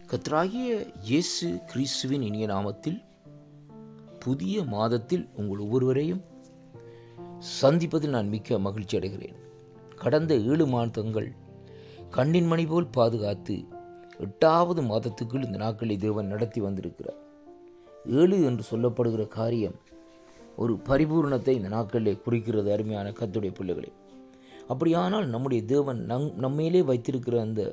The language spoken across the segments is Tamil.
கர்த்தராகிய இயேசு கிறிஸ்துவின் இனிய நாமத்தில் புதிய மாதத்தில் உங்கள் ஒவ்வொருவரையும் சந்திப்பதில் நான் மிக்க மகிழ்ச்சி அடைகிறேன். கடந்த 7 மாதங்கள் கண்ணின் மணி போல் பாதுகாத்து 8வது மாதத்துக்குள் இந்த நாட்களை தேவன் நடத்தி வந்திருக்கிறார். 7 என்று சொல்லப்படுகிற காரியம் ஒரு பரிபூர்ணத்தை இந்த நாட்களிலே குறிக்கிறது. அருமையான கர்த்தருடைய பிள்ளைகளே, அப்படியானால் நம்முடைய தேவன் நம்மையிலே வைத்திருக்கிற அந்த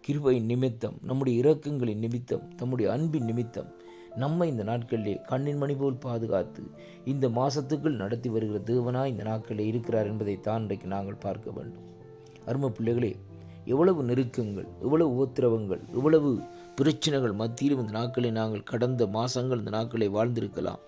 கிருபை நிமித்தம், நம்முடைய இரக்கங்களின் நிமித்தம், நம்முடைய அன்பின் நிமித்தம் நம்மை இந்த நாட்களிலே கண்ணின் மணி போல் பாதுகாத்து இந்த மாதத்துக்குள் நடத்தி வருகிற தேவனாய் இந்த நாட்களில் இருக்கிறார் என்பதை தான் இன்றைக்கு நாங்கள் பார்க்க வேண்டும். அருமை பிள்ளைகளே, எவ்வளவு நெருக்கங்கள், எவ்வளவு உபத்திரவங்கள், எவ்வளவு பிரச்சனைகள் மத்தியிலும் இந்த நாட்களை நாங்கள் கடந்த மாதங்கள் இந்த நாட்களை வாழ்ந்திருக்கலாம்.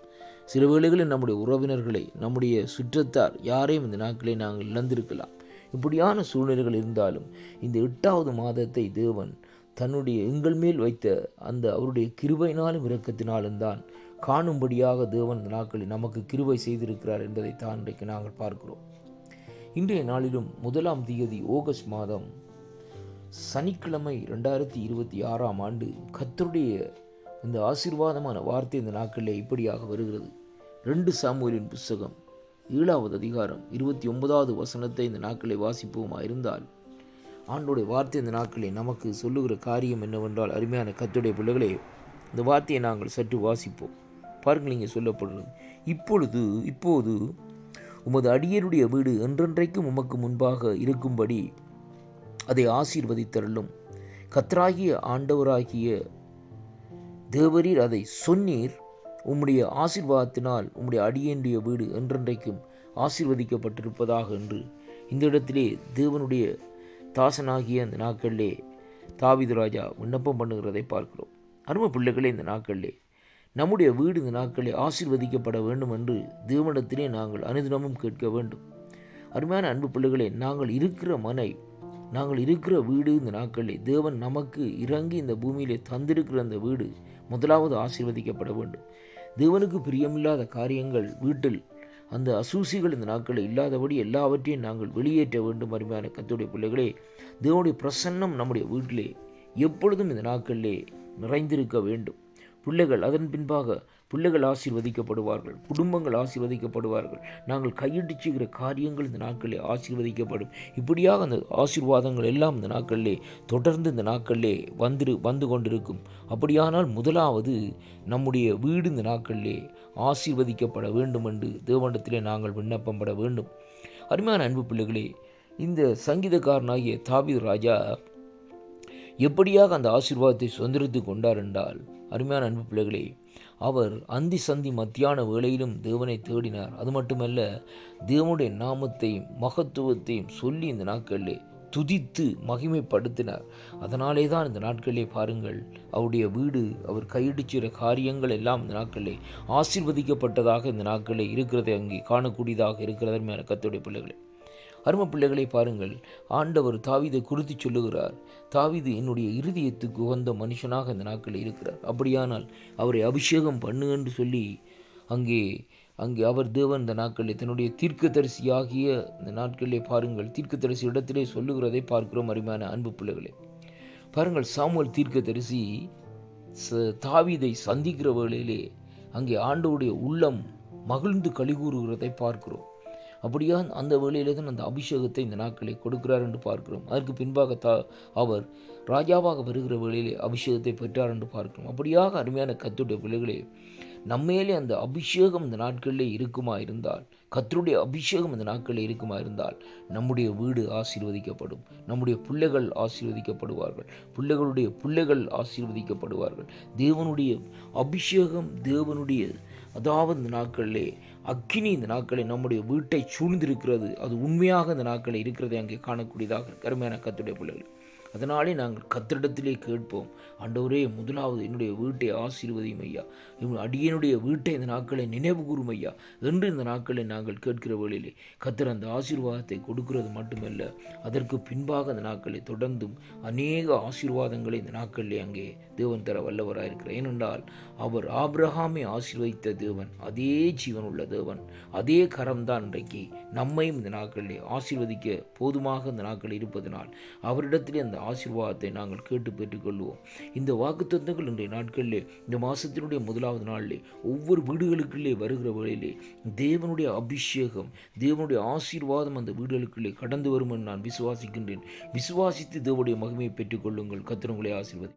சில வேளைகளில் நம்முடைய உறவினர்களை, நம்முடைய சுற்றத்தார் யாரையும் இந்த நாட்களை நாங்கள் இழந்திருக்கலாம். இப்படியான சூழ்நிலைகள் இருந்தாலும் இந்த 8வது மாதத்தை தேவன் தன்னுடைய எங்கள் மேல் வைத்த அந்த அவருடைய கிருபையினாலும் இரக்கத்தினாலும் தான் காணும்படியாக தேவன் இந்த நாட்களில் நமக்கு கிருபை செய்திருக்கிறார் என்பதை தான் இன்றைக்கு நாங்கள் பார்க்கிறோம். இன்றைய நாளிலும் 1ஆம் தேதி ஆகஸ்ட் மாதம் சனிக்கிழமை 2026ஆம் ஆண்டு கர்த்தருடைய இந்த ஆசீர்வாதமான வார்த்தை இந்த நாட்களில் இப்படியாக வருகிறது. 2 சாமுவேலின் புஸ்தகம் 7வது அதிகாரம் 29வது வசனத்தை இந்த நாட்களை வாசிப்போமா இருந்தால், ஆண்டோடைய வார்த்தை இந்த நாட்களை நமக்கு சொல்லுகிற காரியம் என்னவென்றால், அருமையான கர்த்தருடைய பிள்ளைகளே, இந்த வார்த்தையை நாங்கள் சற்று வாசிப்போம். பாருங்கள், இங்கே சொல்லப்படுறது, இப்போது உமது அடியருடைய வீடு என்றென்றைக்கும் உமக்கு முன்பாக இருக்கும்படி அதை ஆசீர்வதித்தருளும். கர்த்தராகிய ஆண்டவராகிய தேவரீர் அதை சொன்னீர். உம்முடைய ஆசீர்வாதத்தினால் உம்முடைய அடியனுடைய வீடு என்றென்றைக்கும் ஆசீர்வதிக்கப்பட்டிருப்பதாக என்று இந்த இடத்திலே தேவனுடைய தாசனாகிய அந்த நாட்களிலே தாவீது ராஜா விண்ணப்பம் பண்ணுகிறதை பார்க்கிறோம். அருமை பிள்ளைகளே, இந்த நாட்களிலே நம்முடைய வீடு இந்த நாட்களிலே ஆசீர்வதிக்கப்பட வேண்டும் என்று தேவனிடத்திலே நாங்கள் அனுதினமும் கேட்க வேண்டும். அருமையான அன்பு பிள்ளைகளே, நாங்கள் இருக்கிற வீடு இந்த நாட்களிலே தேவன் நமக்கு இறங்கி இந்த பூமியிலே தந்திருக்கிற அந்த வீடு முதலாவது ஆசீர்வதிக்கப்பட வேண்டும். தேவனுக்கு பிரியமில்லாத காரியங்கள் வீட்டில், அந்த அசூசிகள் இந்த நாட்களில் இல்லாதபடி எல்லாவற்றையும் நாங்கள் வெளியேற்ற வேண்டும். அருமையான கர்த்தருடைய பிள்ளைகளே, தேவனுடைய பிரசன்னம் நம்முடைய வீட்டிலே எப்பொழுதும் இந்த நாட்களிலே நிறைந்திருக்க வேண்டும். அதன் பின்பாக பிள்ளைகள் ஆசீர்வதிக்கப்படுவார்கள், குடும்பங்கள் ஆசீர்வதிக்கப்படுவார்கள், நாங்கள் கையிட்டு செய்கிற காரியங்கள் இந்த நாட்களிலே ஆசீர்வதிக்கப்படும். இப்படியாக அந்த ஆசீர்வாதங்கள் எல்லாம் இந்த நாட்களிலே தொடர்ந்து இந்த நாட்களிலே வந்து கொண்டிருக்கும். அப்படியானால் முதலாவது நம்முடைய வீடு இந்த நாட்களிலே ஆசீர்வதிக்கப்பட வேண்டும் என்று தேவனிடத்திலே நாங்கள் விண்ணப்பம் பட வேண்டும். அருமையான அன்பு பிள்ளைகளே, இந்த சங்கீதக்காரனாகிய தாவீது ராஜா எப்படியாக அந்த ஆசீர்வாதத்தை சுதந்திரத்து கொண்டார் என்றால், அருமையான அன்பு பிள்ளைகளே, அவர் அந்தி சந்தி மத்தியான வேளையிலும் தேவனை தேடினார். அது மட்டுமல்ல, தேவனுடைய நாமத்தையும் மகத்துவத்தையும் சொல்லி இந்த நாட்களிலே துதித்து மகிமைப்படுத்தினார். அதனாலே தான் இந்த நாட்களிலே பாருங்கள், அவருடைய வீடு, அவர் கையிடுச்சிற காரியங்கள் எல்லாம் இந்த நாட்களிலே ஆசீர்வதிக்கப்பட்டதாக இந்த நாட்களிலே இருக்கிறதை அங்கே காணக்கூடியதாக இருக்கிறது. மேலே கர்த்தருடைய பிள்ளைகளே, அருமை பிள்ளைகளை பாருங்கள், ஆண்டவர் தாவீதை குறித்து சொல்லுகிறார், தாவீது என்னுடைய இருதயத்துக்கு உகந்த மனுஷனாக இந்த நாட்களில் இருக்கிறார். அப்படியானால் அவரை அபிஷேகம் பண்ணு என்று சொல்லி அங்கே அவர் தேவன் இந்த நாட்களில் தன்னுடைய தீர்க்கதரிசியாகிய இந்த நாட்களிலே பாருங்கள், தீர்க்கதரிசி இடத்திலே சொல்லுகிறதை பார்க்கிறோம். அருமையான அன்பு பிள்ளைகளே பாருங்கள், சாமுவேல் தீர்க்கதரிசி தாவீதை சந்திக்கிற வேளையிலே அங்கே ஆண்டவருடைய உள்ளம் மகிழ்ந்து களிகூறுகிறதை பார்க்கிறோம். அப்படியா அந்த வேளையிலே தான் அந்த அபிஷேகத்தை இந்த நாட்களை கொடுக்கிறார் என்று பார்க்கிறோம். அதற்கு பின்பாக அவர் ராஜாவாக வருகிற வேளையிலே அபிஷேகத்தை பெற்றார் என்று பார்க்கிறோம். அப்படியாக அருமையான கர்த்தருடைய பிள்ளைகளே, நம்மேலே அந்த அபிஷேகம் இந்த நாட்களிலே இருக்குமா இருந்தால், கர்த்தருடைய அபிஷேகம் இந்த நாட்களில் இருக்குமா இருந்தால், நம்முடைய வீடு ஆசீர்வதிக்கப்படும், நம்முடைய பிள்ளைகள் ஆசீர்வதிக்கப்படுவார்கள், பிள்ளைகளுடைய பிள்ளைகள் ஆசீர்வதிக்கப்படுவார்கள். தேவனுடைய அபிஷேகம், தேவனுடைய அதாவது இந்த நாட்களிலே அக்கினி இந்த நாட்களில் நம்முடைய வீட்டை சூழ்ந்திருக்கிறது. அது உண்மையாக இந்த நாட்களில் இருக்கிறதை அங்கே காணக்கூடியதாக அருமையான கர்த்தருடைய பிள்ளைகள். அதனாலே நாங்கள் கர்த்தரிடத்திலே கேட்போம், ஆண்டவரே, முதலாவது என்னுடைய வீட்டை ஆசீர்வதியும் ஐயா, அடியனுடைய வீட்டை இந்த நாட்களை நினைவு கூறும் ஐயா என்று இந்த நாட்களை நாங்கள் கேட்கிற வேளையிலே கர்த்தர் அந்த ஆசீர்வாதத்தை கொடுக்கிறது மட்டுமல்ல, அதற்கு பின்பாக அந்த நாட்களை தொடர்ந்தும் அநேக ஆசீர்வாதங்களை இந்த நாட்களிலே அங்கே தேவன் தர வல்லவராயிருக்கிறார். ஏனென்றால் அவர் ஆபிரகாமை ஆசீர்வதித்த தேவன், அதே ஜீவன் உள்ள தேவன், அதே கரம்தான் இன்றைக்கு நம்மையும் இந்த நாட்களிலே ஆசீர்வதிக்க போதுமாக இந்த நாட்கள் இருப்பதனால் அவரிடத்திலே அந்த ஆசீர்வாதத்தை நாங்கள் கேட்டு பெற்றுக்கொள்வோம். இந்த வாக்குத்தத்தங்கள் இன்றைய நாட்களிலே, இந்த மாதத்தினுடைய முதலாவது நாளிலே ஒவ்வொரு வீடுகளுக்குள்ளே வருகிற வேளையிலே தேவனுடைய அபிஷேகம், தேவனுடைய ஆசீர்வாதம் அந்த வீடுகளுக்குள்ளே கடந்து வரும் என்று நான் விசுவாசிக்கின்றேன். விசுவாசித்து தேவனுடைய மகிமையை பெற்றுக்கொள்ளுங்கள். கர்த்தர் உங்களை ஆசீர்வதி.